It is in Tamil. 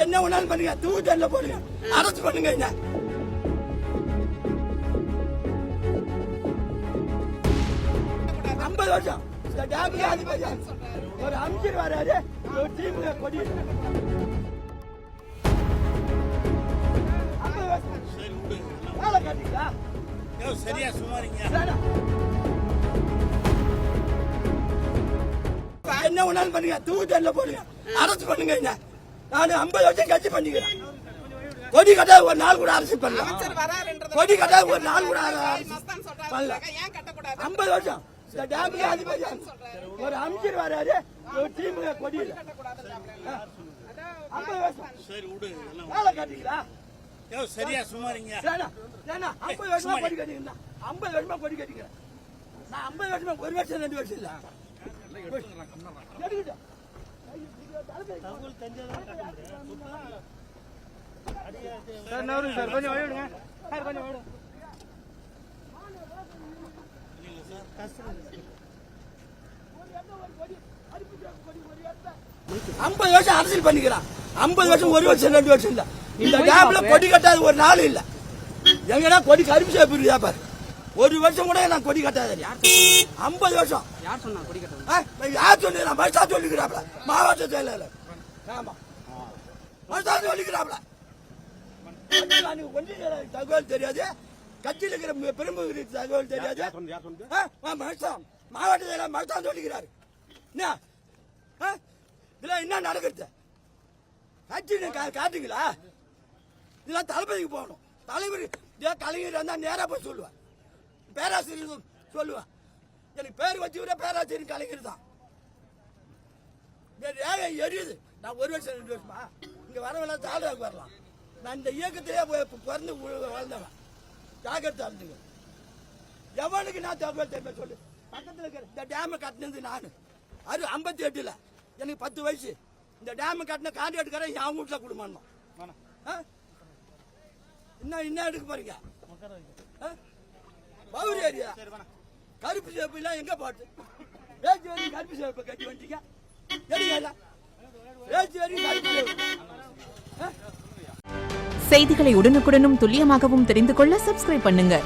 என்ன ஒண்ணாலும் பண்ணுங்க, தூக்கில போடுங்க, அரசு பண்ணுங்க. என்ன 50 வருஷம் இந்த டேமுக்கு அதிபதி ஒரு அமைச்சர் வராரு, ஒரு டீம் கொடி வேலை காட்டீங்களா? சரியா சுமாரிங்க. என்ன ஒண்ணாலும் பண்ணுங்க, தூக்கில போடுங்க, அரசு பண்ணுங்க. என்ன நான் 50 வருஷம் கட்சி பண்ணிக்கிறேன். கொடி கட்ட ஒரு நாள் கூட அரசு பண்ணலாம். கொடி கட்ட ஒரு நாள் கூட பண்ணல. 50 வருஷம் இந்த டேமுக்கு அதிபதி ஒரு அமைச்சர் வராரு, ஒரு டீம் கொடி 50 வருஷம் வேலை காட்டீங்களா? சரியா சுமாரிங்க. 50 வருஷமா கொடி கட்டிங்க. 50 வருஷமா கொடி கட்டிக்கிறேன். நான் 50 வருஷமா 1 வருஷம் 2 வருஷம் இல்ல. சார் கொஞ்சம் ஓடுங்க சார், கொஞ்சம் ஓடு. 50 வருஷம் அரசியல் பண்ணிக்கிறான். 50 வருஷம் 1 வருஷம் 2 வருஷம் இல்ல. இந்த டேம்ல கொடி கட்டாத ஒரு நாள் இல்ல. எங்கன்னா கொடி கருப்பு சேப்பு இருக்குதா பாரு. 1 வருஷம் கூட நான் கொடி கட்டாத. 50 வருஷம் யார் சொன்னா கொடி கட்ட? யார் சொன்னா? மஸ்தா சொல்லிக்கிறாப்ல, மாவட்ட செயலாளர். ஆமா, மஸ்தா சொல்லிக்கிறாப்ல. ஒன்றிய தகவல் தெரியாது, கட்சியில் இருக்கிற பெரும்பகுதி தகவல் தெரியாது. மாவட்ட செயலாளர் மஸ்தா சொல்லிக்கிறாரு. இதெல்லாம் என்ன நடக்குது? கட்சி காட்டுங்களா? இதெல்லாம் தளபதிக்கு போகணும். தலைவர் கலைஞர் வந்தா நேரா போய் சொல்லுவேன், பேராசிரியர் சொல்லுவேன். எனக்கு பேர் வச்சு விட பேராசிரியர் கலைஞர் தான். எரியுது. நான் 1 வருஷம் 2 வருஷமா இங்க வரவெல்லாம் தாழ்வாக்கு வரலாம். நான் இந்த இயக்கத்திலே பிறந்து வளர்ந்தவன். ஜாக்கிரதை இருந்துங்க. எவனுக்கு நான் தகவல் தெரியுமா சொல்லு. பக்கத்தில் இருக்கிற இந்த டேமை கட்டினது நான் 58ல் எனக்கு 10 வயசு. இந்த டேமை கட்டின கான்ட்ராக்டுக்காரன் என் வீட்டில் குடும்பம். என்ன எடுக்க போறீங்க? பவுரி ஏரியா கருப்பு சேப்பு எல்லாம் எங்க போட்டு பேச்சு வரைக்கும் கருப்பு சேப்பு கட்டி வந்துட்டீங்க. பேச்சு வரைக்கும் கருப்பு சேப்பு. செய்திகளை உடனுக்குடனும் துல்லியமாகவும் தெரிந்து கொள்ள சப்ஸ்கிரைப் பண்ணுங்க.